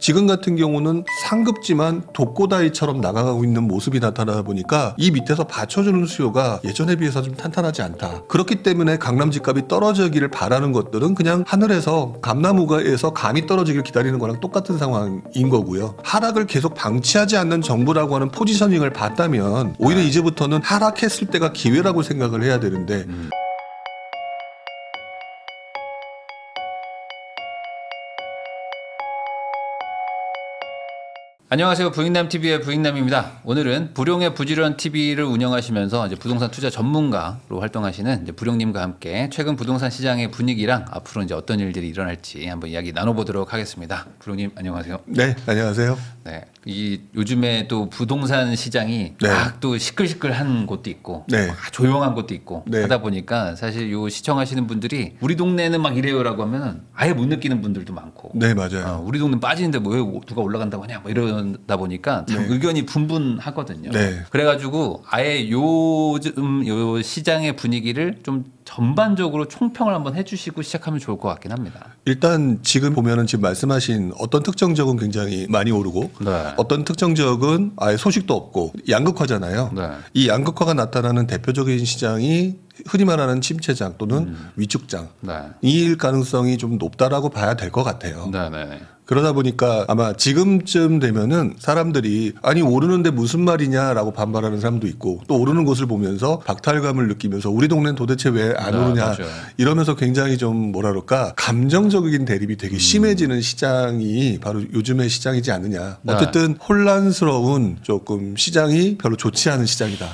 지금 같은 경우는 상급지만 독고다이처럼 나가고 있는 모습이 나타나다 보니까 이 밑에서 받쳐주는 수요가 예전에 비해서 좀 탄탄하지 않다. 그렇기 때문에 강남 집값이 떨어지기를 바라는 것들은 그냥 하늘에서 감나무가에서 감이 떨어지기를 기다리는 거랑 똑같은 상황인 거고요. 하락을 계속 방치하지 않는 정부라고 하는 포지셔닝을 봤다면 오히려 이제부터는 하락했을 때가 기회라고 생각을 해야 되는데 안녕하세요. 부익남TV의 부익남입니다. 오늘은 불용의 부지런TV를 운영하시면서 이제 부동산 투자 전문가로 활동하시는 이제 부룡님과 함께 최근 부동산 시장의 분위기랑 앞으로 이제 어떤 일들이 일어날지 한번 이야기 나눠보도록 하겠습니다. 부룡님 안녕하세요. 네, 안녕하세요. 네, 이 요즘에 또 부동산 시장이 막 또 시끌시끌한 곳도 있고 막 조용한 곳도 있고 하다 보니까 사실 요 시청하시는 분들이 우리 동네는 막 이래요라고 하면 아예 못 느끼는 분들도 많고 네, 맞아요. 우리 동네 빠지는데 뭐 왜 누가 올라간다고 하냐 뭐 이러다 보니까 참 의견이 분분하거든요. 그래가지고 아예 요즘 요 시장의 분위기를 좀 전반적으로 총평을 한번 해주시고 시작하면 좋을 것 같긴 합니다. 일단 지금 보면은 지금 말씀하신 어떤 특정 지역은 굉장히 많이 오르고 어떤 특정 지역은 아예 소식도 없고 양극화잖아요. 이 양극화가 나타나는 대표적인 시장이 흔히 말하는 침체장 또는 위축장 이일 가능성이 좀 높다라고 봐야 될 것 같아요. 그러다 보니까 아마 지금쯤 되면은 사람들이 아니 오르는데 무슨 말이냐라고 반발하는 사람도 있고 또 오르는 곳을 보면서 박탈감을 느끼면서 우리 동네는 도대체 왜 안 오르냐 이러면서 굉장히 좀 뭐라 그럴까 감정적인 대립이 되게 심해지는 시장이 바로 요즘의 시장이지 않느냐. 어쨌든 혼란스러운 조금 시장이 별로 좋지 않은 시장이다.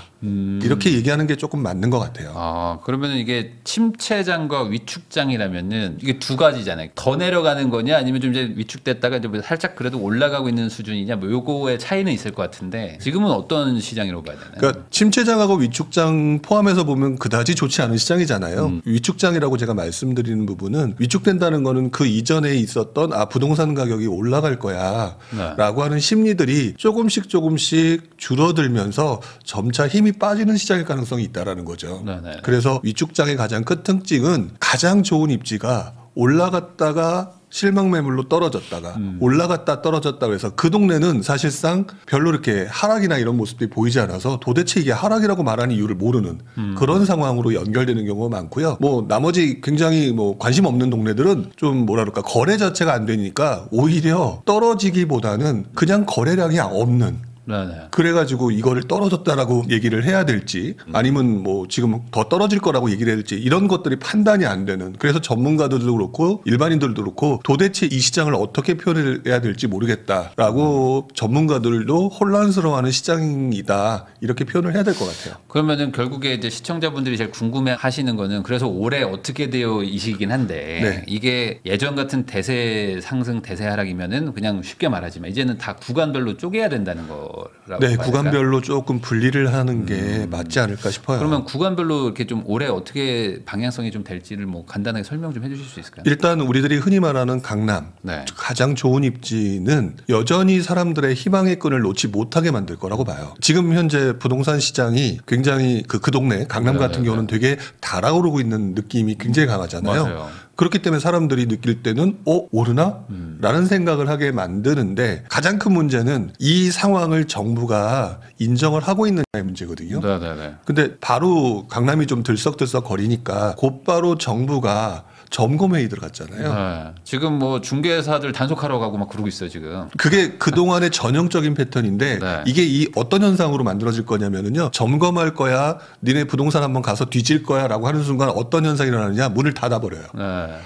이렇게 얘기하는 게 조금 맞는 것 같아요. 그러면은 이게 침체장과 위축장이라면은 이게 두 가지잖아요. 더 내려가는 거냐 아니면 좀 이제 위축됐다가 이제 살짝 그래도 올라가고 있는 수준이냐 뭐 요거의 차이는 있을 것 같은데 지금은 어떤 시장이라고 봐야 되나요? 그러니까 침체장하고 위축장 포함해서 보면 그다지 좋지 않은 시장이잖아요. 위축장이라고 제가 말씀드리는 부분은 위축된다는 거는 그 이전에 있었던 부동산 가격이 올라갈 거야 라고 하는 심리들이 조금씩 줄어들면서 점차 힘이 빠지는 시장일 가능성이 있다라는 거죠. 그래서 위축장의 가장 큰 특징은 가장 좋은 입지가 올라갔다가 실망 매물로 떨어졌다가 올라갔다 떨어졌다고 해서 그 동네는 사실상 별로 이렇게 하락이나 이런 모습들이 보이지 않아서 도대체 이게 하락이라고 말하는 이유를 모르는 그런 상황으로 연결되는 경우가 많고요. 뭐 나머지 굉장히 뭐 관심 없는 동네들은 좀 뭐라 그럴까 거래 자체가 안 되니까 오히려 떨어지기보다는 그냥 거래량이 없는 그래가지고 이거를 떨어졌다라고 얘기를 해야 될지 아니면 뭐 지금 더 떨어질 거라고 얘기를 해야 될지 이런 것들이 판단이 안 되는 그래서 전문가들도 그렇고 일반인들도 그렇고 도대체 이 시장을 어떻게 표현해야 될지 모르겠다라고 전문가들도 혼란스러워하는 시장이다 이렇게 표현을 해야 될 것 같아요. 그러면은 결국에 이제 시청자분들이 제일 궁금해하시는 거는 그래서 올해 어떻게 되어이시긴 한데 이게 예전 같은 대세 상승 대세 하락이면은 그냥 쉽게 말하지만 이제는 다 구간별로 쪼개야 된다는 거. 네, 구간별로 조금 분리를 하는 게 맞지 않을까 싶어요. 그러면 구간별로 이렇게 좀 올해 어떻게 방향성이 좀 될지를 뭐 간단하게 설명 좀 해주실 수 있을까요? 일단 우리들이 흔히 말하는 강남 가장 좋은 입지는 여전히 사람들의 희망의 끈을 놓지 못하게 만들 거라고 봐요. 지금 현재 부동산 시장이 굉장히 그 동네 강남 같은 경우는 되게 달아오르고 있는 느낌이 굉장히 강하잖아요. 그렇기 때문에 사람들이 느낄 때는 오르나? 라는 생각을 하게 만드는데 가장 큰 문제는 이 상황을 정부가 인정을 하고 있느냐의 문제거든요. 근데 바로 강남이 좀 들썩들썩 거리니까 곧바로 정부가 점검회의 들어갔잖아요. 지금 뭐 중개사들 단속하러 가고 막 그러고 있어요 지금. 그게 그동안의 전형적인 패턴인데 이게 이 어떤 현상으로 만들어질 거냐면요. 점검할 거야. 니네 부동산 한번 가서 뒤질 거야 라고 하는 순간 어떤 현상이 일어나느냐. 문을 닫아버려요.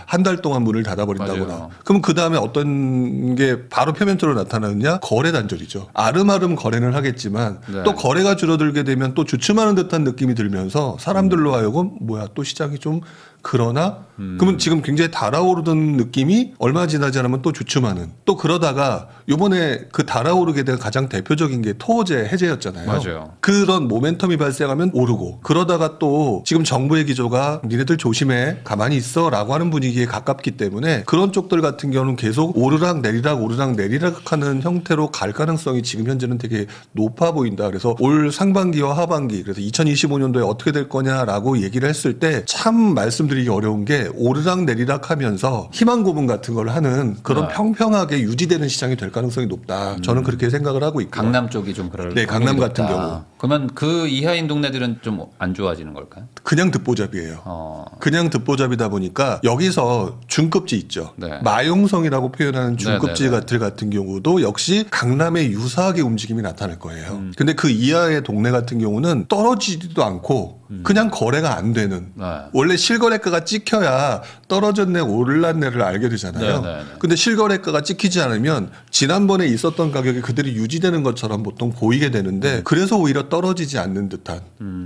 한 달 동안 문을 닫아버린다거나. 그럼 그 다음에 어떤 게 바로 표면적으로 나타나느냐. 거래 단절이죠. 아름아름 거래는 하겠지만 또 거래가 줄어들게 되면 또 주춤하는 듯한 느낌이 들면서 사람들로 하여금 뭐야 또 시장이 좀 그러나 그러면 지금 굉장히 달아오르던 느낌이 얼마 지나지 않으면 또 주춤하는 또 그러다가 요번에 그 달아오르게 된 가장 대표적인 게 토호제 해제였잖아요. 그런 모멘텀이 발생하면 오르고 그러다가 또 지금 정부의 기조가 니네들 조심해 가만히 있어 라고 하는 분위기에 가깝기 때문에 그런 쪽들 같은 경우는 계속 오르락 내리락 하는 형태로 갈 가능성이 지금 현재는 되게 높아 보인다. 그래서 올 상반기와 하반기 그래서 2025년도에 어떻게 될 거냐라고 얘기를 했을 때 참 말씀드린 말씀드리기 어려운 게 오르락 내리락 하면서 희망 고문 같은 걸 하는 그런 평평하게 유지되는 시장이 될 가능성이 높다. 저는 그렇게 생각을 하고 있고. 강남 쪽이 좀 그럴 네, 강남 높다. 같은 경우. 그러면 그 이하인 동네들은 좀 안 좋아지는 걸까요? 그냥 듣보잡이에요. 그냥 듣보잡이다 보니까 여기서 중급지 있죠. 네. 마용성이라고 표현하는 중급지 네네네. 같은 경우도 역시 강남에 유사하게 움직임이 나타날 거예요. 근데 그 이하의 동네 같은 경우는 떨어지지도 않고 그냥 거래가 안 되는 네. 원래 실거래가가 찍혀야 떨어졌네 오를랐네를 알게 되잖아요. 네네네. 근데 실거래가가 찍히지 않으면 지난번에 있었던 가격이 그대로 유지되는 것처럼 보통 보이게 되는데 그래서 오히려 떨어지지 않는 듯한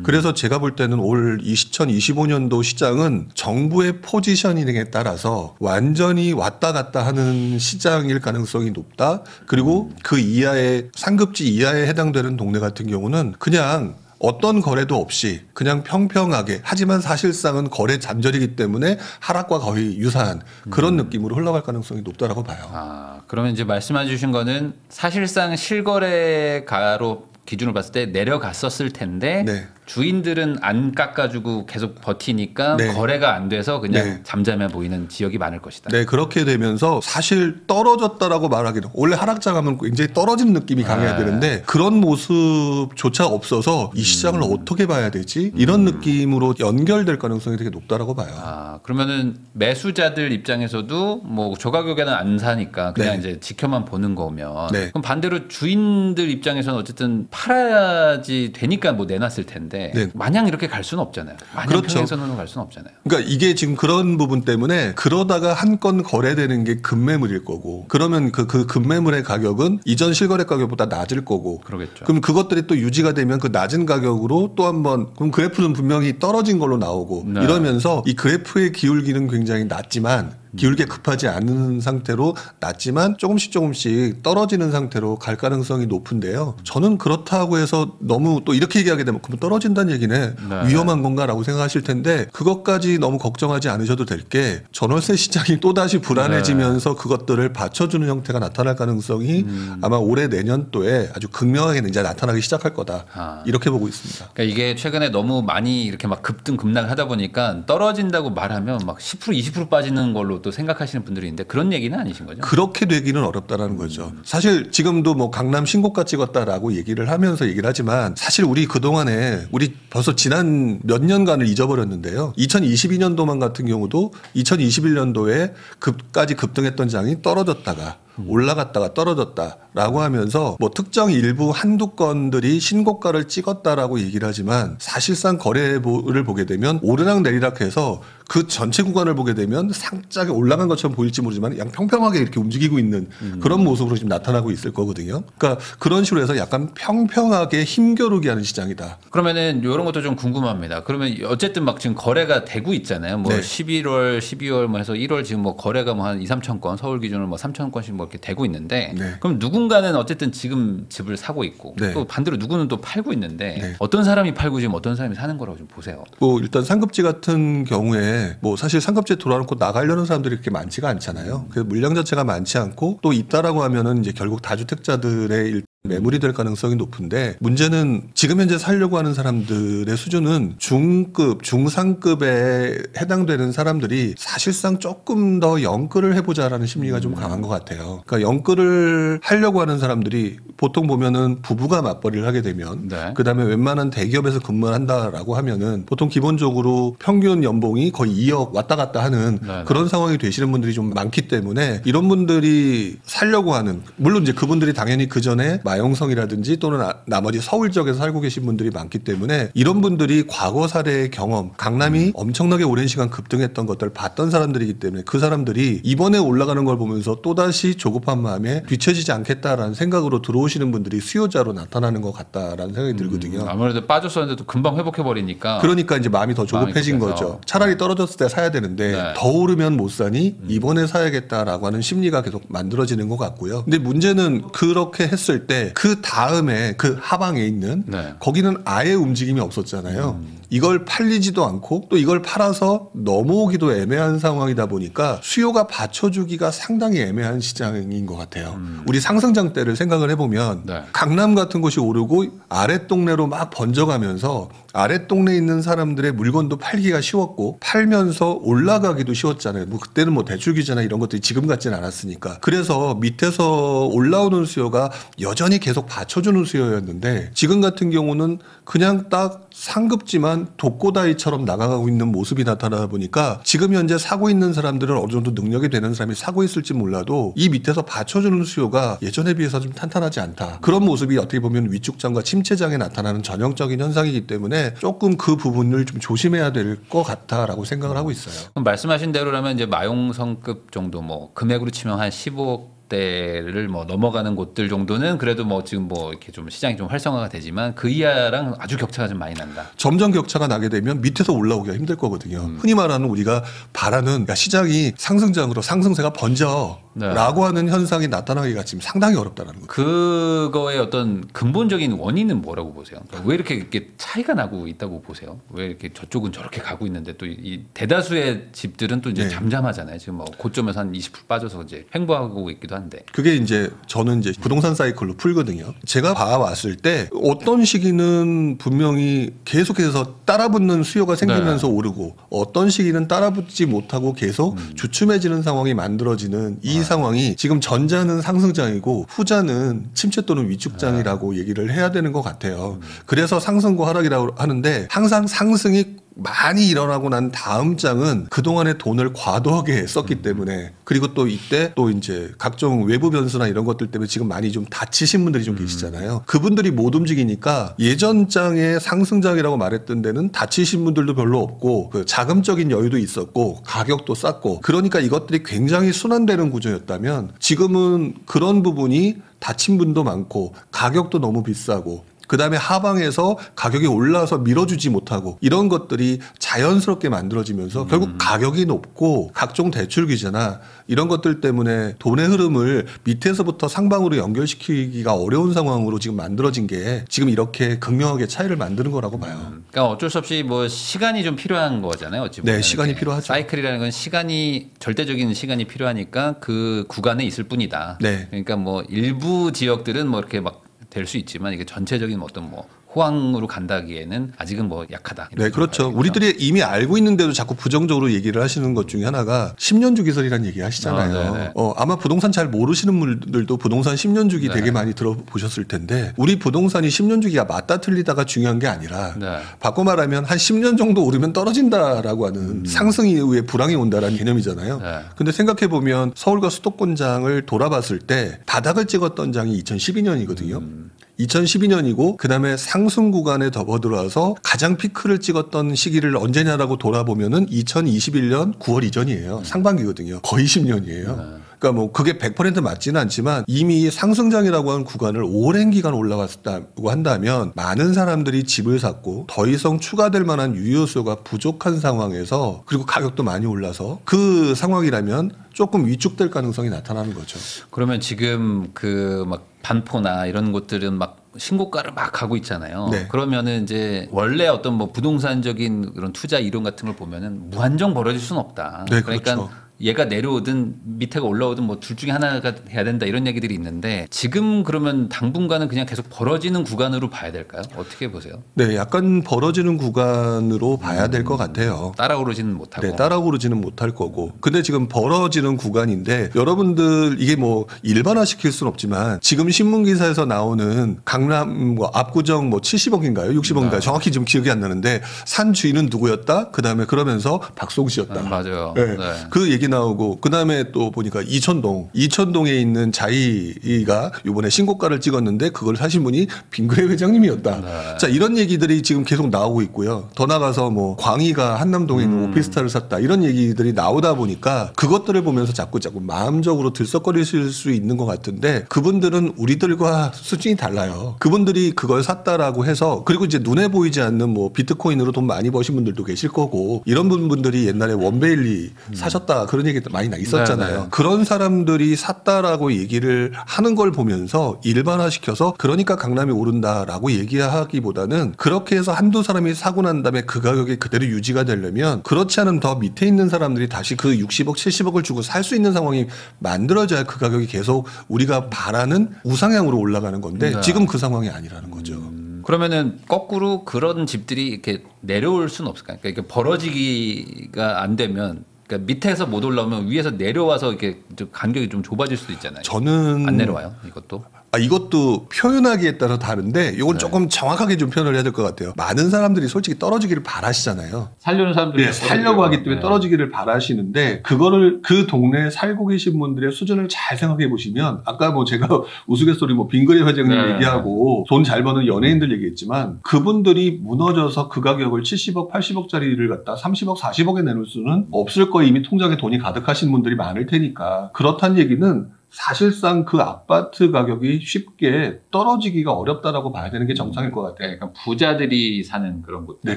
그래서 제가 볼 때는 올 2025년도 시장은 정부의 포지셔닝에 따라서 완전히 왔다 갔다 하는 시장일 가능성이 높다. 그리고 그 이하의 상급지 이하에 해당되는 동네 같은 경우는 그냥 어떤 거래도 없이 그냥 평평하게 하지만 사실상은 거래 잠절이기 때문에 하락과 거의 유사한 그런 느낌으로 흘러갈 가능성이 높다라고 봐요. 그러면 이제 말씀해 주신 거는 사실상 실거래가로 기준으로 봤을 때 내려갔었을 텐데 네. 주인들은 안 깎아주고 계속 버티니까 네. 거래가 안 돼서 그냥 네. 잠잠해 보이는 지역이 많을 것이다. 네, 그렇게 되면서 사실 떨어졌다라고 말하기는 원래 하락장하면 굉장히 떨어지는 느낌이 강해야 되는데 그런 모습조차 없어서 이 시장을 어떻게 봐야 되지? 이런 느낌으로 연결될 가능성이 되게 높다라고 봐요. 그러면은 매수자들 입장에서도 뭐 저가격에는 안 사니까 그냥 네. 이제 지켜만 보는 거면 네. 그럼 반대로 주인들 입장에서는 어쨌든 팔아야지 되니까 뭐 내놨을 텐데 네. 마냥 이렇게 갈 수는 없잖아요. 마냥 그렇죠. 평행선으로 갈 수는 없잖아요. 그러니까 이게 지금 그런 부분 때문에 그러다가 한 건 거래되는 게 급매물일 거고 그러면 그 급매물의 가격은 이전 실거래 가격보다 낮을 거고 그러겠죠. 그럼 그것들이 또 유지가 되면 그 낮은 가격으로 또 한번 그럼 그래프는 분명히 떨어진 걸로 나오고 네. 이러면서 이 그래프의 기울기는 굉장히 낮지만 기울기가 급하지 않은 상태로 낮지만 조금씩 떨어지는 상태로 갈 가능성이 높은데요. 저는 그렇다고 해서 너무 또 이렇게 얘기하게 되면 그럼 떨어진다는 얘기네. 네. 위험한 건가라고 생각하실 텐데 그것까지 너무 걱정하지 않으셔도 될 게 전월세 시장이 또다시 불안해지면서 그것들을 받쳐주는 형태가 나타날 가능성이 아마 올해 내년도에 아주 극명하게 이제 나타나기 시작할 거다. 이렇게 보고 있습니다. 그러니까 이게 최근에 너무 많이 이렇게 막 급등 급락하다 보니까 떨어진다고 말하면 막 10% 20% 빠지는 걸로 또 생각하시는 분들이 있는데 그런 얘기는 아니신 거죠? 그렇게 되기는 어렵다라는 거죠. 사실 지금도 뭐 강남 신고가 찍었다라고 얘기를 하면서 얘기를 하지만 사실 우리 그동안에 우리 벌써 지난 몇 년간을 잊어버렸는데요. 2022년도만 같은 경우도 2021년도에 급까지 급등했던 장이 떨어졌다가 올라갔다가 떨어졌다라고 하면서 뭐 특정 일부 한두 건들이 신고가를 찍었다라고 얘기를 하지만 사실상 거래를 보게 되면 오르락 내리락해서 그 전체 구간을 보게 되면 상짝에 올라간 것처럼 보일지 모르지만 그냥 평평하게 이렇게 움직이고 있는 그런 모습으로 지금 나타나고 있을 거거든요. 그러니까 그런 식으로 해서 약간 평평하게 힘겨루기 하는 시장이다. 그러면은 이런 것도 좀 궁금합니다. 그러면 어쨌든 막 지금 거래가 되고 있잖아요. 뭐 네. 11월, 12월 뭐 해서 1월 지금 뭐 거래가 뭐 한 2, 3천 건, 서울 기준으로 뭐 3천 건씩 뭐 이렇게 되고 있는데 네. 그럼 누군가는 어쨌든 지금 집을 사고 있고 네. 또 반대로 누구는 또 팔고 있는데 네. 어떤 사람이 팔고 지금 어떤 사람이 사는 거라고 좀 보세요. 뭐 일단 상급지 같은 경우에 뭐 사실 상급지에 돌아놓고 나가려는 사람들이 그렇게 많지가 않잖아요. 그래서 물량 자체가 많지 않고 또 있다라고 하면은 이제 결국 다주택자들의 매물이 될 가능성이 높은데 문제는 지금 현재 살려고 하는 사람들의 수준은 중급, 중상급에 해당되는 사람들이 사실상 조금 더 영끌을 해보자라는 심리가 좀 강한 것 같아요. 그러니까 영끌을 하려고 하는 사람들이 보통 보면은 부부가 맞벌이를 하게 되면 네. 그다음에 웬만한 대기업에서 근무를 한다라고 하면은 보통 기본적으로 평균 연봉이 거의 2억 왔다 갔다 하는 네. 그런 상황이 되시는 분들이 좀 많기 때문에 이런 분들이 살려고 하는 물론 이제 그분들이 당연히 그 전에 마용성이라든지 또는 나머지 서울 지역에서 살고 계신 분들이 많기 때문에 이런 분들이 과거 사례의 경험 강남이 엄청나게 오랜 시간 급등했던 것들을 봤던 사람들이기 때문에 그 사람들이 이번에 올라가는 걸 보면서 또다시 조급한 마음에 뒤처지지 않겠다라는 생각으로 들어오시는 분들이 수요자로 나타나는 것 같다라는 생각이 들거든요. 아무래도 빠졌었는데도 금방 회복해버리니까 그러니까 이제 마음이 더 조급해진 마음이 거죠. 차라리 떨어졌을 때 사야 되는데 네. 더 오르면 못 사니 이번에 사야겠다라고 하는 심리가 계속 만들어지는 것 같고요. 근데 문제는 그렇게 했을 때 그 다음에 그 하방에 있는 네. 거기는 아예 움직임이 없었잖아요. 이걸 팔리지도 않고 또 이걸 팔아서 넘어오기도 애매한 상황이다 보니까 수요가 받쳐주기가 상당히 애매한 시장인 것 같아요. 우리 상승장 때를 생각을 해보면 보면 네. 강남 같은 곳이 오르고 아랫 동네로 막 번져가면서 아랫 동네에 있는 사람들의 물건도 팔기가 쉬웠고 팔면서 올라가기도 쉬웠잖아요. 뭐 그때는 뭐 대출 규제나 이런 것들이 지금 같지는 않았으니까. 그래서 밑에서 올라오는 수요가 여전히 계속 받쳐주는 수요였는데 지금 같은 경우는 그냥 딱 상급지만 독고다이처럼 나가고 있는 모습이 나타나다 보니까 지금 현재 사고 있는 사람들은 어느 정도 능력이 되는 사람이 사고 있을지 몰라도 이 밑에서 받쳐주는 수요가 예전에 비해서 좀 탄탄하지 않다. 그런 모습이 어떻게 보면 위축장과 침체장에 나타나는 전형적인 현상이기 때문에 조금 그 부분을 좀 조심해야 될 것 같다라고 생각을 하고 있어요. 그럼 말씀하신 대로라면 이제 마용성급 정도 뭐 금액으로 치면 한 15억대를 뭐 넘어가는 곳들 정도는 그래도 뭐 지금 뭐 이렇게 좀 시장이 좀 활성화가 되지만 그 이하랑 아주 격차가 좀 많이 난다. 점점 격차가 나게 되면 밑에서 올라오기가 힘들 거거든요. 흔히 말하는 우리가 바라는 시장이 상승장으로 상승세가 번져 네. 라고 하는 현상이 나타나기가 지금 상당히 어렵다는 거죠. 그거의 어떤 근본적인 원인은 뭐라고 보세요? 그러니까 왜 이렇게 차이가 나고 있다고 보세요? 왜 이렇게 저쪽은 저렇게 가고 있는데 또 이 대다수의 집들은 또 이제 네. 잠잠하잖아요. 지금 뭐 고점에서 한 20% 빠져서 이제 횡보하고 있기도 한데. 그게 이제 저는 이제 부동산 사이클로 풀거든요. 제가 봐왔을 때 어떤 시기는 분명히 계속해서 따라붙는 수요가 생기면서 네. 오르고 어떤 시기는 따라붙지 못하고 계속 주춤해지는 상황이 만들어지는 이 상황이 지금 전자는 상승장이고 후자는 침체 또는 위축장이라고 얘기를 해야 되는 것 같아요. 그래서 상승과 하락이라고 하는데 항상 상승이 많이 일어나고 난 다음 장은 그동안의 돈을 과도하게 썼기 때문에 그리고 또 이때 또 이제 각종 외부 변수나 이런 것들 때문에 지금 많이 좀 다치신 분들이 좀 계시잖아요. 그분들이 못 움직이니까 예전 장의 상승장이라고 말했던 데는 다치신 분들도 별로 없고 그 자금적인 여유도 있었고 가격도 쌌고 그러니까 이것들이 굉장히 순환되는 구조였다면 지금은 그런 부분이 다친 분도 많고 가격도 너무 비싸고 그다음에 하방에서 가격이 올라서 밀어주지 못하고 이런 것들이 자연스럽게 만들어지면서 결국 가격이 높고 각종 대출 규제나 이런 것들 때문에 돈의 흐름을 밑에서부터 상방으로 연결시키기가 어려운 상황으로 지금 만들어진 게 지금 이렇게 극명하게 차이를 만드는 거라고 봐요. 그러니까 어쩔 수 없이 뭐 시간이 좀 필요한 거잖아요. 어찌 보면 네, 시간이 필요하죠. 사이클이라는 건 시간이 절대적인 시간이 필요하니까 그 구간에 있을 뿐이다. 네. 그러니까 뭐 일부 지역들은 뭐 이렇게 막 될 수 있지만 이게 전체적인 어떤 뭐 호황으로 간다기에는 아직은 뭐 약하다. 네, 그렇죠. 우리들이 이미 알고 있는데도 자꾸 부정적으로 얘기를 하시는 것 중에 하나가 10년 주기설이라는 얘기 하시잖아요. 아마 부동산 잘 모르시는 분들도 부동산 10년 주기 되게 많이 들어보셨을 텐데 우리 부동산이 10년 주기가 맞다 틀리다가 중요한 게 아니라 바꿔 말하면 한 10년 정도 오르면 떨어진다라고 하는 상승 이후에 불황이 온다라는 개념이잖아요. 근데 생각해 보면 서울과 수도권장을 돌아봤을 때 바닥을 찍었던 장이 2012년이거든요. 2012년이고 그다음에 상승 구간에 접어들어와서 가장 피크를 찍었던 시기를 언제냐라고 돌아보면은 2021년 9월 이전이에요. 상반기거든요. 거의 10년이에요. 그러니까 뭐 그게 100% 맞지는 않지만 이미 상승장이라고 하는 구간을 오랜 기간 올라갔다고 한다면 많은 사람들이 집을 샀고 더 이상 추가될 만한 유효수요가 부족한 상황에서 그리고 가격도 많이 올라서 그 상황이라면 조금 위축될 가능성이 나타나는 거죠. 그러면 지금 그 막 반포나 이런 곳들은 막 신고가를 막 가고 있잖아요. 네. 그러면은 이제 원래 어떤 뭐 부동산적인 그런 투자 이론 같은 걸 보면은 무한정 벌어질 수는 없다. 네, 그러니까 그렇죠. 얘가 내려오든 밑에가 올라오든 뭐 둘 중에 하나가 해야 된다 이런 얘기들이 있는데 지금 그러면 당분간은 그냥 계속 벌어지는 구간으로 봐야 될까요? 어떻게 보세요? 네, 약간 벌어지는 구간으로 봐야 될 것 같아요. 따라오르지는 못하고. 네, 따라오르지는 못할 거고. 근데 지금 벌어지는 구간인데 여러분들 이게 뭐 일반화 시킬 수는 없지만 지금 신문 기사에서 나오는 강남 뭐 압구정 뭐 70억인가요? 60억인가요? 정확히 지금 기억이 안 나는데 산 주인은 누구였다? 그다음에 그러면서 박송씨였다. 맞아요. 네. 네. 그 얘기 나오고 그다음에 또 보니까 이천동에 있는 자이가 이번에 신고가를 찍었는데 그걸 사신 분이 빙그레 회장님이었다. 네. 자, 이런 얘기들이 지금 계속 나오고 있고요. 더 나가서 뭐 광희가 한남동에 있는 오피스텔을 샀다. 이런 얘기들이 나오다 보니까 그것들을 보면서 자꾸 마음적으로 들썩거리실 수 있는 것 같은데 그분들은 우리들과 수준이 달라요. 그분들이 그걸 샀다라고 해서 그리고 이제 눈에 보이지 않는 뭐 비트코인으로 돈 많이 버신 분들도 계실 거고 이런 분들이 옛날에 원베일리 사셨다 그런 그런 얘기 많이 있었잖아요. 네네. 그런 사람들이 샀다라고 얘기를 하는 걸 보면서 일반화시켜서 그러니까 강남이 오른다라고 얘기하기보다는 그렇게 해서 한두 사람이 사고 난 다음에 그 가격이 그대로 유지가 되려면 그렇지 않으면 더 밑에 있는 사람들이 다시 그 60억, 70억을 주고 살 수 있는 상황이 만들어져야 그 가격이 계속 우리가 바라는 우상향으로 올라가는 건데 네. 지금 그 상황이 아니라는 거죠. 그러면은 거꾸로 그런 집들이 이렇게 내려올 수는 없을까요? 그러니까 이렇게 벌어지기가 안 되면 그러니까 밑에서 못 올라오면 위에서 내려와서 이렇게 좀 간격이 좀 좁아질 수도 있잖아요. 저는 안 내려와요, 이것도. 이것도 표현하기에 따라 다른데 이건 조금 정확하게 좀 표현을 해야 될 것 같아요. 많은 사람들이 솔직히 떨어지기를 바라시잖아요. 살려는 사람들이 살려고 하기 때문에 떨어지기를 바라시는데 그거를 그 동네에 살고 계신 분들의 수준을 잘 생각해 보시면 아까 뭐 제가 우스갯소리 뭐 빙그레 회장님 얘기하고 돈 잘 버는 연예인들 얘기했지만 그분들이 무너져서 그 가격을 70억, 80억짜리를 갖다 30억, 40억에 내놓을 수는 없을 거예요. 이미 통장에 돈이 가득하신 분들이 많을 테니까. 그렇다는 얘기는 사실상 그 아파트 가격이 쉽게 떨어지기가 어렵다라고 봐야 되는 게 정상일 것 같아요. 그러니까 부자들이 사는 그런 곳. 네,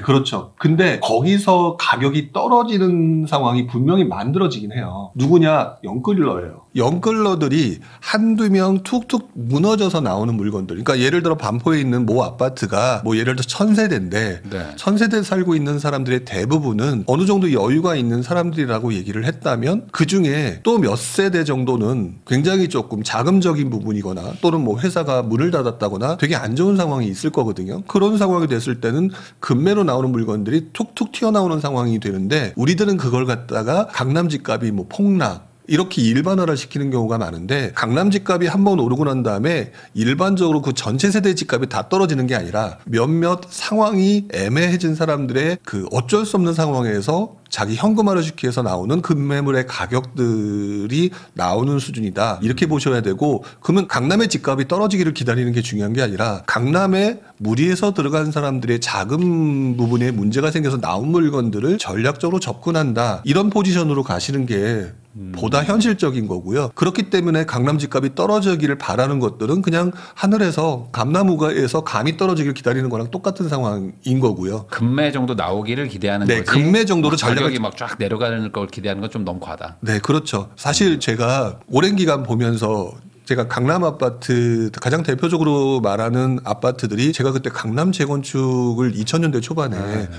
그렇죠. 근데 거기서 가격이 떨어지는 상황이 분명히 만들어지긴 해요. 누구냐? 영끌러예요. 영끌러들이 한두 명 툭툭 무너져서 나오는 물건들. 그러니까 예를 들어 반포에 있는 모 아파트가 뭐 예를 들어 1000세대인데 네. 1000세대 살고 있는 사람들의 대부분은 어느 정도 여유가 있는 사람들이라고 얘기를 했다면 그중에 또 몇 세대 정도는 굉장히 조금 자금적인 부분이거나 또는 뭐 회사가 문을 닫았다거나 되게 안 좋은 상황이 있을 거거든요. 그런 상황이 됐을 때는 급매로 나오는 물건들이 툭툭 튀어나오는 상황이 되는데 우리들은 그걸 갖다가 강남 집값이 뭐 폭락 이렇게 일반화를 시키는 경우가 많은데 강남 집값이 한번 오르고 난 다음에 일반적으로 그 전체 세대 집값이 다 떨어지는 게 아니라 몇몇 상황이 애매해진 사람들의 그 어쩔 수 없는 상황에서 자기 현금화를 시키기 위해서 나오는 급매물의 가격들이 나오는 수준이다. 이렇게 보셔야 되고 그러면 강남의 집값이 떨어지기를 기다리는 게 중요한 게 아니라 강남에 무리해서 들어간 사람들의 자금 부분에 문제가 생겨서 나온 물건들을 전략적으로 접근한다. 이런 포지션으로 가시는 게 보다 현실적인 거고요. 그렇기 때문에 강남 집값이 떨어지기를 바라는 것들은 그냥 하늘에서 감나무가에서 감이 떨어지기를 기다리는 거랑 똑같은 상황인 거고요. 금매 정도 나오기를 기대하는 거지. 금매 정도로 가격이 막 쫙 내려가는 걸 기대하는 건 좀 너무 과하다. 네, 그렇죠. 사실 제가 오랜 기간 보면서 제가 강남 아파트 가장 대표적으로 말하는 아파트들이 제가 그때 강남 재건축을 2000년대 초반에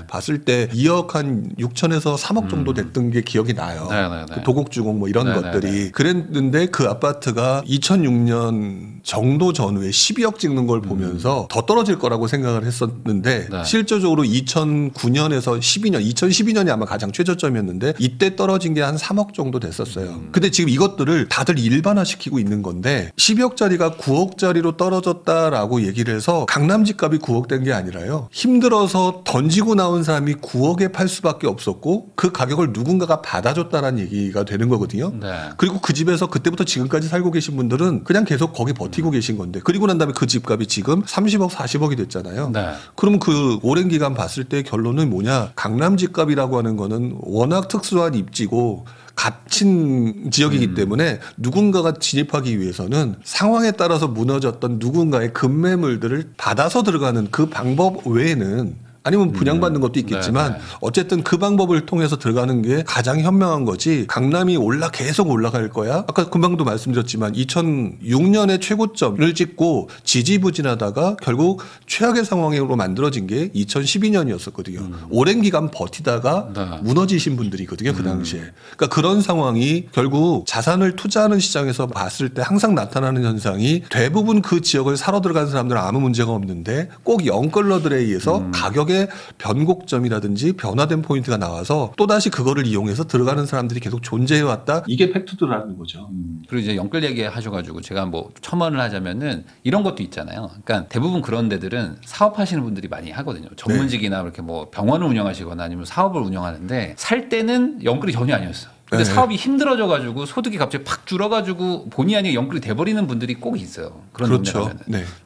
봤을 때 2억 한 6천에서 3억 정도 됐던 게 기억이 나요. 그 도곡주공 뭐 이런 것들이 그랬는데 그 아파트가 2006년 정도 전후에 12억 찍는 걸 보면서 더 떨어질 거라고 생각을 했었는데 실질적으로 2009년에서 12년 2012년이 아마 가장 최저점이었는데 이때 떨어진 게 한 3억 정도 됐었어요. 근데 지금 이것들을 다들 일반화시키고 있는 건데 12억짜리가 9억짜리로 떨어졌다라고 얘기를 해서 강남 집값이 9억 된 게 아니라요. 힘들어서 던지고 나온 사람이 9억에 팔 수밖에 없었고 그 가격을 누군가가 받아줬다라는 얘기가 되는 거거든요. 그리고 그 집에서 그때부터 지금까지 살고 계신 분들은 그냥 계속 거기 버티고 계신 건데 그리고 난 다음에 그 집값이 지금 30억, 40억이 됐잖아요. 그러면 그 오랜 기간 봤을 때 결론은 뭐냐. 강남 집값이라고 하는 거는 워낙 특수한 입지고 갇힌 지역이기 때문에 누군가가 진입하기 위해서는 상황에 따라서 무너졌던 누군가의 급매물들을 받아서 들어가는 그 방법 외에는 아니면 분양받는 것도 있겠지만 어쨌든 그 방법을 통해서 들어가는 게 가장 현명한 거지. 강남이 계속 올라갈 거야. 아까 금방도 말씀드렸지만 2006년에 최고점을 찍고 지지부진하다가 결국 최악의 상황으로 만들어진 게 2012년이었었거든요. 오랜 기간 버티다가 무너지신 분들이거든요. 그 당시에. 그러니까 그런 상황이 결국 자산을 투자하는 시장에서 봤을 때 항상 나타나는 현상이 대부분 그 지역을 사러 들어간 사람들은 아무 문제가 없는데 꼭 영끌러들에 의해서 가격의 변곡점이라든지 변화된 포인트가 나와서 또다시 그거를 이용해서 들어가는 사람들이 계속 존재해왔다. 이게 팩트더라는 거죠. 그리고 이제 영끌 얘기 하셔가지고 제가 뭐 첨언을 하자면은 이런 것도 있잖아요. 그러니까 대부분 그런 데들은 사업하시는 분들이 많이 하거든요. 전문직이나 이렇게 뭐 병원을 운영하시거나 아니면 사업을 운영하는데 살 때는 영끌이 전혀 아니었어요. 근데 사업이 힘들어져가지고 소득이 갑자기 팍 줄어가지고 본의 아니게 영끌이 돼버리는 분들이 꼭 있어요. 그런 그렇죠.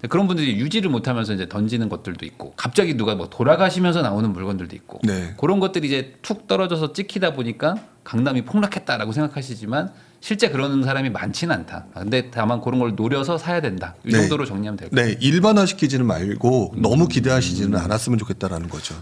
그런 분들이 유지를 못하면서 이제 던지는 것들도 있고 갑자기 누가 뭐 돌아가시면서 나오는 물건들도 있고 그런 것들이 이제 툭 떨어져서 찍히다 보니까 강남이 폭락했다라고 생각하시지만 실제 그러는 사람이 많지는 않다. 근데 다만 그런 걸 노려서 사야 된다. 이 정도로 정리하면 될 것 같아요. 일반화시키지는 말고 너무 기대하시지는 않았으면 좋겠다라는 거죠.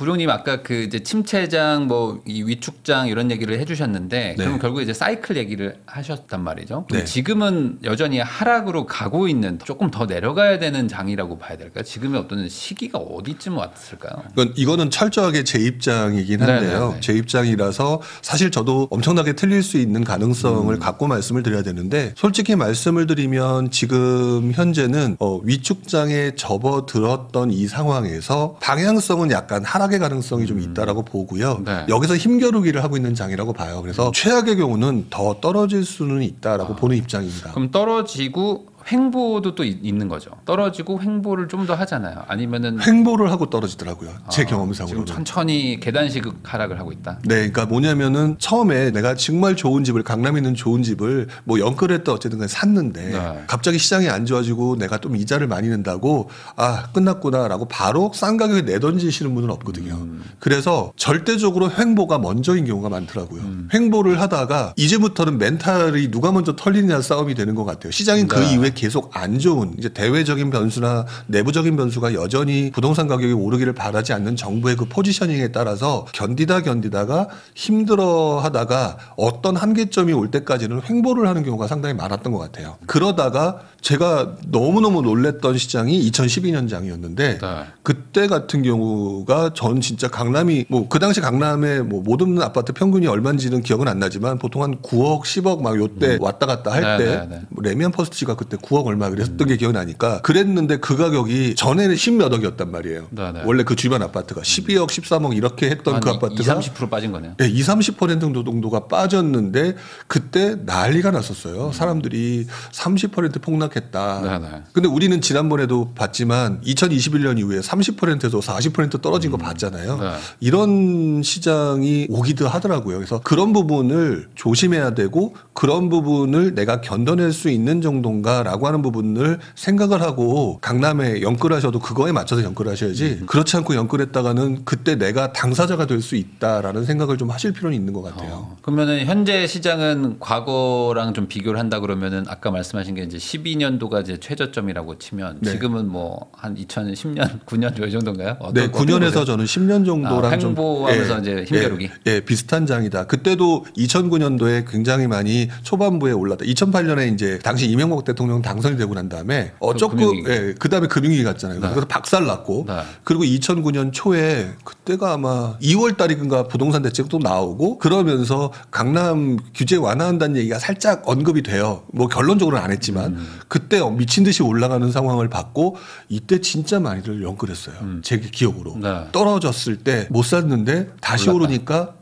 부룡님 아까 그 이제 침체장 뭐 이 위축장 이런 얘기를 해주셨는데 네. 그럼 결국 이제 사이클 얘기를 하셨단 말이죠. 네. 지금은 여전히 하락으로 가고 있는 조금 더 내려가야 되는 장이라고 봐야 될까요? 지금의 어떤 시기가 어디쯤 왔을까요? 이거는 철저하게 제 입장이긴 한데요. 네네네. 제 입장이라서 사실 저도 엄청나게 틀릴 수 있는 가능성을 갖고 말씀을 드려야 되는데 솔직히 말씀을 드리면 지금 현재는 위축장에 접어들었던 이 상황에서 방향성은 약간 하락의 가능성이 좀 있다라고 보고요. 네. 여기서 힘겨루기를 하고 있는 장이라고 봐요. 그래서 최악의 경우는 더 떨어질 수는 있다라고 보는 입장입니다. 그럼 떨어지고 횡보도 또 있는 거죠. 떨어지고 횡보를 좀 더 하잖아요. 아니면은 횡보를 하고 떨어지더라고요. 제 지금 경험상으로는. 천천히 계단식 하락을 하고 있다. 네, 그러니까 뭐냐면은 처음에 내가 정말 좋은 집을 강남에 있는 좋은 집을 뭐 연끌했다 어쨌든 간에 샀는데 네. 갑자기 시장이 안 좋아지고 내가 좀 이자를 많이 낸다고 아 끝났구나라고 바로 싼 가격에 내던지시는 분은 없거든요. 그래서 절대적으로 횡보가 먼저인 경우가 많더라고요. 횡보를 하다가 이제부터는 멘탈이 누가 먼저 털리느냐 싸움이 되는 것 같아요. 시장이 그 네. 이후에 계속 안 좋은 이제 대외적인 변수나 내부적인 변수가 여전히 부동산 가격이 오르기를 바라지 않는 정부의 그 포지셔닝에 따라서 견디다가 힘들어하다가 어떤 한계점이 올 때까지는 횡보를 하는 경우가 상당히 많았던 것 같아요. 그러다가 제가 너무너무 놀랬던 시장이 2012년장이었는데 네. 그때 같은 경우가 전 진짜 강남이 뭐 그 당시 강남의 뭐 모든 아파트 평균이 얼마인지는 기억은 안 나지만 보통 한 9억 10억 막 요때 왔다 갔다 할 때 뭐 레미안 퍼스트가 그때 9억 얼마 그랬었던 게 기억이 나니까 그랬는데 그 가격이 전에는 10몇 억이었단 말이에요. 네네. 원래 그 주변 아파트가 12억 13억 이렇게 했던 그 아파트가 20-30% 빠진 거네요. 네, 20-30% 정도가 빠졌는데 그때 난리가 났었어요. 사람들이 30% 폭락했다. 네네. 근데 우리는 지난번에도 봤지만 2021년 이후에 30%에서 40% 떨어진 거 봤잖아요. 네. 이런 시장이 오기도 하더라고요. 그래서 그런 부분을 조심해야 되고 그런 부분을 내가 견뎌낼 수 있는 정도인가라고 하는 부분을 생각을 하고 강남에 연끌하셔도 그거에 맞춰서 연끌하셔야지 그렇지 않고 연끌했다가는 그때 내가 당사자가 될 수 있다라는 생각을 좀 하실 필요는 있는 것 같아요. 그러면은 현재 시장은 과거랑 좀 비교를 한다 그러면은 아까 말씀하신 게 이제 12년도가 이제 최저점이라고 치면 네. 지금은 뭐 한 2010년, 9년 이 정도인가요? 네, 9년에서 저는 10년 정도랑 좀 횡보하면서 이제 힘겨루기. 비슷한 장이다. 그때도 2009년도에 굉장히 많이 초반부에 올랐다. 2008년에 이제 당시 이명박 대통령 당선이 되고 난 다음에 조금 금융위기. 그다음에 금융위기 갔잖아요. 네. 그래서 박살났고 네. 그리고 2009년 초에 그때가 아마 2월 달인가 부동산 대책도 나오고 그러면서 강남 규제 완화한다는 얘기가 살짝 언급이 돼요. 뭐 결론적으로는 안 했지만 그때 미친 듯이 올라가는 상황을 봤고 이때 진짜 많이들 연끌했어요. 제 기억으로. 네. 떨어졌을 때 못 샀는데 다시 올랐다. 오르니까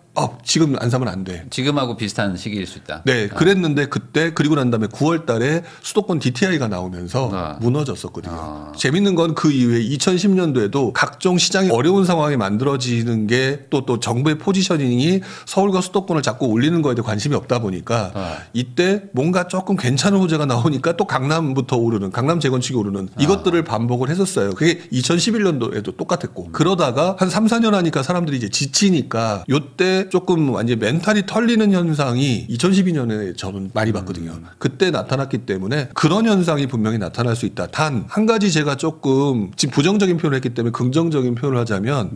지금 안 사면 안 돼. 지금하고 비슷한 시기일 수 있다. 네, 그랬는데 그때 그리고 난 다음에 9월 달에 수도권 DTI가 나오면서 무너졌었거든요. 재밌는 건 그 이후에 2010년도에도 각종 시장이 어려운 상황이 만들어지는 게 또 정부의 포지셔닝이 서울과 수도권을 자꾸 올리는 거에 대해 관심이 없다 보니까 이때 뭔가 조금 괜찮은 호재가 나오니까 또 강남부터 오르는 강남 재건축이 오르는 이것들을 반복을 했었어요. 그게 2011년도에도 똑같았고 그러다가 한 3, 4년 하니까 사람들이 이제 지치니까 요때 조금 완전 멘탈이 털리는 현상이 2012년에 저는 많이 봤거든요. 그때 나타났기 때문에 그런 현상이 분명히 나타날 수 있다. 단 한 가지 제가 조금 지금 부정적인 표현을 했기 때문에 긍정적인 표현을 하자면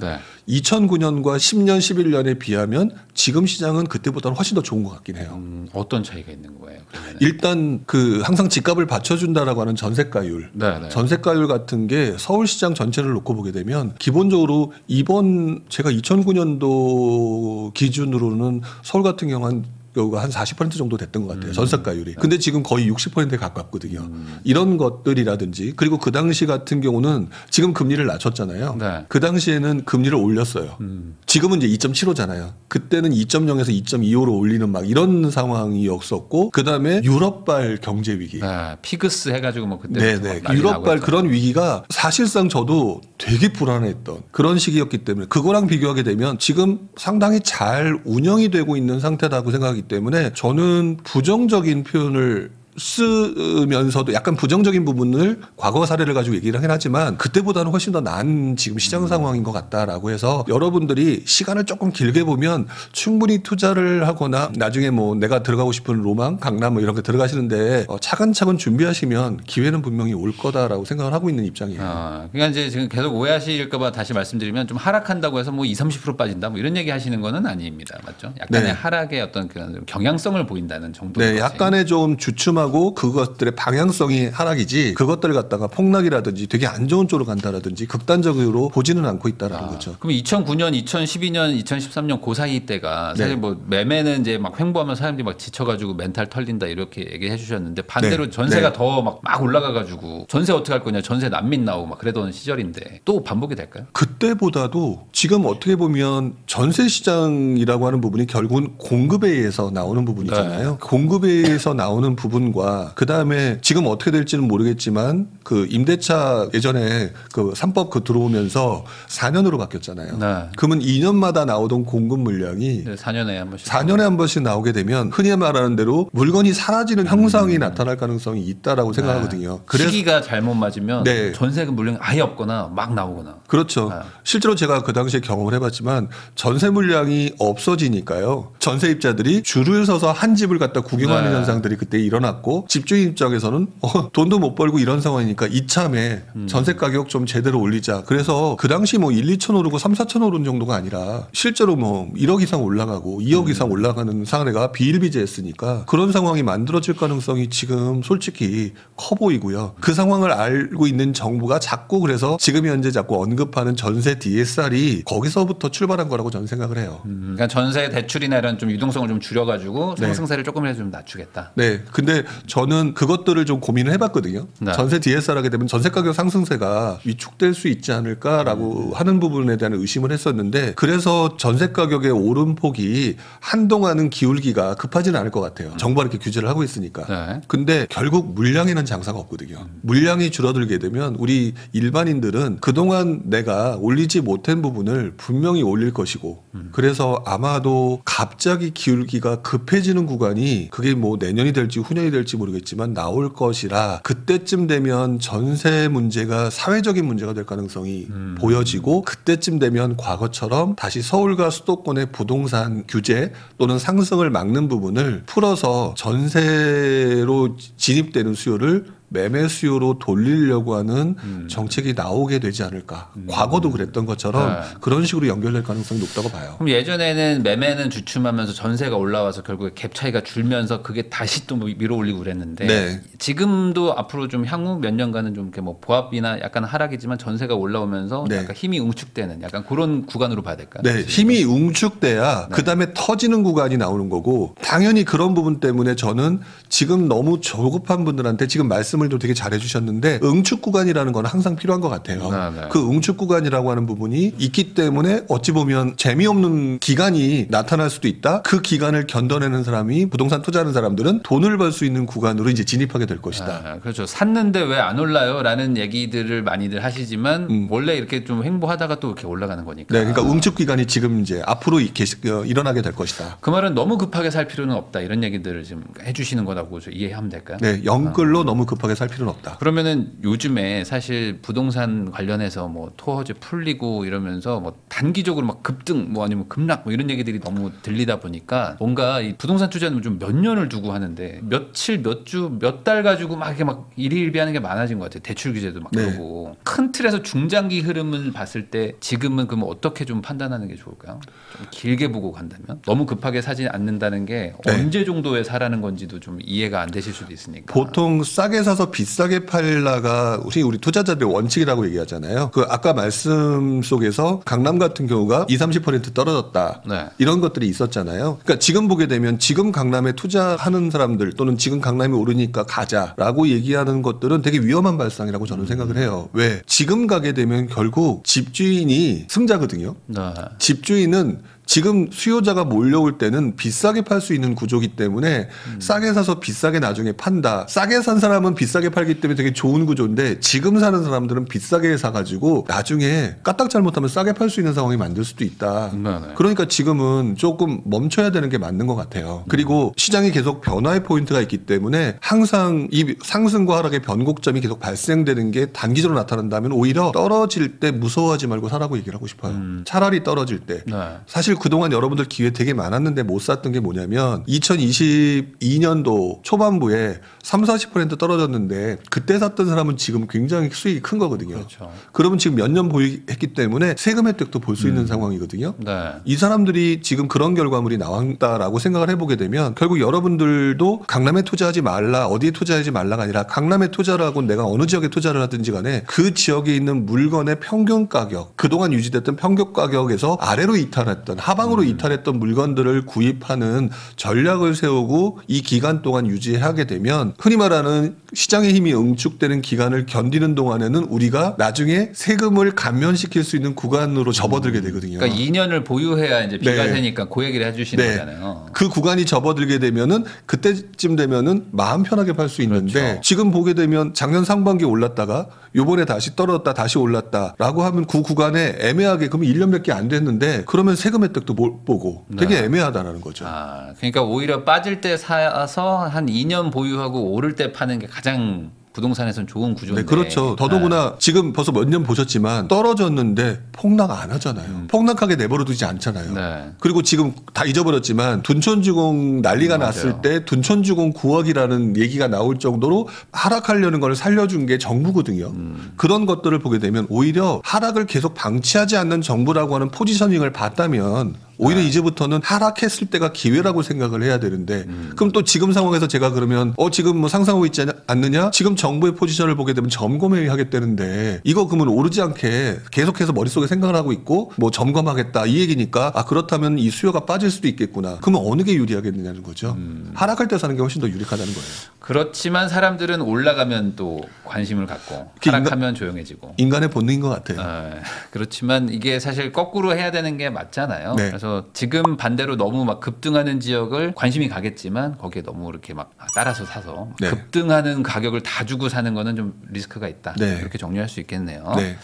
2009년과 10년, 11년에 비하면 지금 시장은 그때보다는 훨씬 더 좋은 것 같긴 해요. 어떤 차이가 있는 거예요? 그러면은? 일단 그 항상 집값을 받쳐준다라고 하는 전세가율, 전세가율 같은 게 서울시장 전체를 놓고 보게 되면 기본적으로 이번 제가 2009년도 기준으로는 서울 같은 경우는 한 40% 정도 됐던 것 같아요. 전세가율이. 근데 지금 거의 60%에 가깝거든요. 이런 것들이라든지 그리고 그 당시 같은 경우는 지금 금리를 낮췄잖아요. 그 당시에는 금리를 올렸어요. 지금은 이제 2.75잖아요. 그때는 2.0에서 2.25로 올리는 막 이런 상황이었었고 그다음에 유럽발 경제 위기. 피그스 해가지고 뭐 그때 네네. 유럽발 그런 위기가 사실상 저도 되게 불안했던 그런 시기였기 때문에 그거랑 비교하게 되면 지금 상당히 잘 운영이 되고 있는 상태라고 생각하기 때문에 저는 부정적인 표현을 쓰면서도 약간 부정적인 부분을 과거 사례를 가지고 얘기를 하긴 하지만 그때보다는 훨씬 더 나은 지금 시장 상황인 것 같다라고 해서 여러분들이 시간을 조금 길게 보면 충분히 투자를 하거나 나중에 뭐 내가 들어가고 싶은 로망, 강남 뭐 이런 거 들어가시는데 차근차근 준비하시면 기회는 분명히 올 거다라고 생각을 하고 있는 입장이에요. 그러니까 이제 지금 계속 오해하실까봐 다시 말씀드리면 좀 하락한다고 해서 뭐 20-30% 빠진다 뭐 이런 얘기 하시는 거는 아닙니다. 맞죠? 약간의 네. 하락의 어떤 그런 경향성을 보인다는 정도인 네, 거지. 약간의 좀 주춤하고 그것들의 방향성이 하락이지 그것들을 갖다가 폭락이라든지 되게 안 좋은 쪽으로 간다라든지 극단적으로 보지는 않고 있다라는 거죠. 그럼 2009년, 2012년, 2013년 그 사이 때가 사실 네. 뭐 매매는 이제 막 횡보하면 사람들이 막 지쳐가지고 멘탈 털린다 이렇게 얘기해 주셨는데 반대로 네. 전세가 네. 더 막 올라가가지고 전세 어떻게 할 거냐 전세 난민 나오고 막 그러던 시절인데 또 반복이 될까요? 그때보다도 지금 어떻게 보면 전세 시장이라고 하는 부분이 결국은 공급에 의해서 나오는 부분이잖아요. 네. 공급에 의해서 나오는 부분과 그다음에 지금 어떻게 될지는 모르겠지만 그 임대차 예전에 그 3법 그 들어오면서 4년으로 바뀌었잖아요. 네. 그러면 2년마다 나오던 공급 물량이 4년에 한 번씩. 4년에 한 번씩 나오게 되면 흔히 말하는 대로 물건이 사라지는 형상이 나타날 가능성이 있다라고 생각하거든요. 그래서 시기가 잘못 맞으면 네. 전세금 물량이 아예 없거나 막 나오거나. 그렇죠. 아. 실제로 제가 그 당시에 경험을 해봤지만 전세 물량이 없어지니까요. 전세입자들이 줄을 서서 한 집을 갖다 구경하는 네. 현상들이 그때 일어났고 집주인 입장에서는 돈도 못 벌고 이런 상황이니까 이참에 전세 가격 좀 제대로 올리자. 그래서 그 당시 뭐 1, 2천 오르고 3, 4천 오른 정도가 아니라 실제로 뭐 1억 이상 올라가고 2억 이상 올라가는 사례가 비일비재했으니까 그런 상황이 만들어질 가능성이 지금 솔직히 커 보이고요. 그 상황을 알고 있는 정부가 자꾸 그래서 지금 현재 자꾸 언급하는 전세 DSR이 거기서부터 출발한 거라고 저는 생각을 해요. 그러니까 전세 대출이나 이런 좀 유동성을 좀 줄여가지고 네. 상승세를 조금이라도 좀 낮추겠다. 네. 근데 저는 그것들을 좀 고민을 해봤거든요. 네. 전세 DSR 하게 되면 전세 가격 상승세가 위축될 수 있지 않을까라고 하는 부분에 대한 의심을 했었는데 그래서 전세 가격의 오름폭이 한동안은 기울기가 급하지는 않을 것 같아요. 정부가 이렇게 규제를 하고 있으니까. 네. 근데 결국 물량에는 장사가 없거든요. 물량이 줄어들게 되면 우리 일반인들은 그동안 내가 올리지 못한 부분을 분명히 올릴 것이고 그래서 아마도 갑자기 기울기가 급해지는 구간이 그게 뭐 내년이 될지 후년이 될지 모르겠지만 나올 것이라 그때쯤 되면 전세 문제가 사회적인 문제가 될 가능성이 보여지고 그때쯤 되면 과거처럼 다시 서울과 수도권의 부동산 규제 또는 상승을 막는 부분을 풀어서 전세로 진입되는 수요를 매매 수요로 돌리려고 하는 정책이 나오게 되지 않을까. 과거도 그랬던 것처럼 네. 그런 식으로 연결될 가능성이 높다고 봐요. 그럼 예전에는 매매는 주춤하면서 전세가 올라와서 결국에 갭 차이가 줄면서 그게 다시 또 밀어 올리고 그랬는데 네. 지금도 앞으로 좀 향후 몇 년간은 좀 이렇게 뭐 보합이나 약간 하락이지만 전세가 올라오면서 네. 약간 힘이 응축되는 약간 그런 구간으로 봐야 될까요? 네, 힘이 웅축돼야 네. 그다음에 터지는 구간이 나오는 거고 당연히 그런 부분 때문에 저는 지금 너무 조급한 분들한테 지금 말씀을 좀 되게 잘해 주셨는데 응축 구간이라는 건 항상 필요한 것 같아요. 네, 네. 그 응축 구간이라고 하는 부분이 있기 때문에 어찌 보면 재미없는 기간이 나타날 수도 있다. 그 기간을 견뎌내는 사람이 부동산 투자하는 사람들은 돈을 벌 수 있는 구간으로 이제 진입하게 될 것이다. 그렇죠. 샀는데 왜 안 올라요? 라는 얘기들을 많이들 하시지만 원래 이렇게 좀 횡보하다가 또 이렇게 올라가는 거니까. 네, 그러니까 응축 기간이 지금 이제 앞으로 일어나게 될 것이다. 그 말은 너무 급하게 살 필요는 없다. 이런 얘기들을 지금 해주시는 거라고 이해하면 될까요? 네, 영글로 너무 급하게 살 필요는 없다. 그러면은 요즘에 사실 부동산 관련해서 뭐 토어제 풀리고 이러면서 뭐 단기적으로 막 급등 뭐 아니면 급락 뭐 이런 얘기들이 너무 들리다 보니까 뭔가 이 부동산 투자는 좀 몇 년을 두고 하는데 며칠 몇 주 몇 달 가지고 막 이렇게 막 일희일비하는 게 많아진 것 같아요. 대출 규제도 막 네. 그러고 큰 틀에서 중장기 흐름을 봤을 때 지금은 그럼 어떻게 좀 판단하는 게 좋을까요? 좀 길게 보고 간다면 너무 급하게 사지 않는다는 게 네. 언제 정도에 사라는 건지도 좀 이해가 안 되실 수도 있으니까. 보통 싸게 사서 비싸게 팔라가 우리 투자자들의 원칙이라고 얘기하잖아요. 그 아까 말씀 속에서 강남 같은 경우가 20-30% 떨어졌다. 네. 이런 것들이 있었잖아요. 그러니까 지금 보게 되면 지금 강남에 투자하는 사람들 또는 지금 강남이 오르니까 가자라고 얘기하는 것들은 되게 위험한 발상이라고 저는 생각을 해요. 왜? 지금 가게 되면 결국 집주인이 승자거든요. 네. 집주인은 지금 수요자가 몰려올 때는 비싸게 팔 수 있는 구조기 때문에 싸게 사서 비싸게 나중에 판다. 싸게 산 사람은 비싸게 팔기 때문에 되게 좋은 구조인데 지금 사는 사람들은 비싸게 사가지고 나중에 까딱 잘못하면 싸게 팔 수 있는 상황이 만들 수도 있다. 네네. 그러니까 지금은 조금 멈춰야 되는 게 맞는 것 같아요. 그리고 시장이 계속 변화의 포인트가 있기 때문에 항상 이 상승과 하락의 변곡점이 계속 발생되는 게 단기적으로 나타난다면 오히려 떨어질 때 무서워하지 말고 사라고 얘기를 하고 싶어요. 차라리 떨어질 때. 네. 사실 그동안 여러분들 기회 되게 많았는데 못 샀던 게 뭐냐면 2022년도 초반부에 30-40% 떨어졌는데 그때 샀던 사람은 지금 굉장히 수익이 큰 거거든요. 그렇죠. 그러면 지금 몇 년 보유했기 때문에 세금 혜택도 볼 수 있는 상황이거든요. 네. 이 사람들이 지금 그런 결과물이 나왔다라고 생각을 해보게 되면 결국 여러분들도 강남에 투자하지 말라, 어디에 투자하지 말라가 아니라 강남에 투자를 하고 내가 어느 지역에 투자를 하든지 간에 그 지역에 있는 물건의 평균 가격, 그동안 유지됐던 평균 가격에서 아래로 이탈했던, 하방으로 이탈했던 물건들을 구입하는 전략을 세우고 이 기간 동안 유지하게 되면 흔히 말하는 시장의 힘이 응축되는 기간을 견디는 동안에는 우리가 나중에 세금을 감면시킬 수 있는 구간으로 접어들게 되거든요. 그러니까 2년을 보유해야 이제 비가 네. 새니까 그 얘기를 해주시는 네. 거잖아요. 그 구간이 접어들게 되면은 그때쯤 되면은 마음 편하게 팔 수 있는데 그렇죠. 지금 보게 되면 작년 상반기에 올랐다가 요번에 다시 떨어졌다 다시 올랐다라고 하면 그 구간에 애매하게 그러면 1년밖에 안 됐는데 그러면 세금 혜택도 못 보고 되게 애매하다라는 거죠. 아, 그러니까 오히려 빠질 때 사서 한 2년 보유하고 오를 때 파는 게 가장 부동산에서는 좋은 구조인데. 네, 그렇죠. 더더구나 지금 벌써 몇 년 보셨지만 떨어졌는데 폭락 안 하잖아요. 폭락하게 내버려두지 않잖아요. 네. 그리고 지금 다 잊어버렸지만 둔촌주공 난리가 맞아요. 났을 때 둔촌주공 9억이라는 얘기가 나올 정도로 하락하려는 걸 살려준 게 정부거든요. 그런 것들을 보게 되면 오히려 하락을 계속 방치하지 않는 정부라고 하는 포지셔닝을 봤다면 오히려 이제부터는 하락했을 때가 기회라고 생각을 해야 되는데 그럼 또 지금 상황에서 제가 그러면 지금 뭐 상상하고 있지 않느냐? 지금 정부의 포지션을 보게 되면 점검회의 하겠다는데 이거 그러면 오르지 않게 계속해서 머릿속에 생각을 하고 있고 뭐 점검하겠다 이 얘기니까 그렇다면 이 수요가 빠질 수도 있겠구나. 그러면 어느 게 유리하겠느냐는 거죠. 하락할 때 사는 게 훨씬 더 유리하다는 거예요. 그렇지만 사람들은 올라가면 또 관심을 갖고 하락하면 조용해지고. 인간의 본능인 것 같아요. 그렇지만 이게 사실 거꾸로 해야 되는 게 맞잖아요. 네. 그래서 지금 반대로 너무 막 급등하는 지역을 관심이 가겠지만 거기에 너무 이렇게 막 따라서 사서 네. 급등하는 가격을 다 주고 사는 거는 좀 리스크가 있다. 네. 이렇게 정리할 수 있겠네요. 네.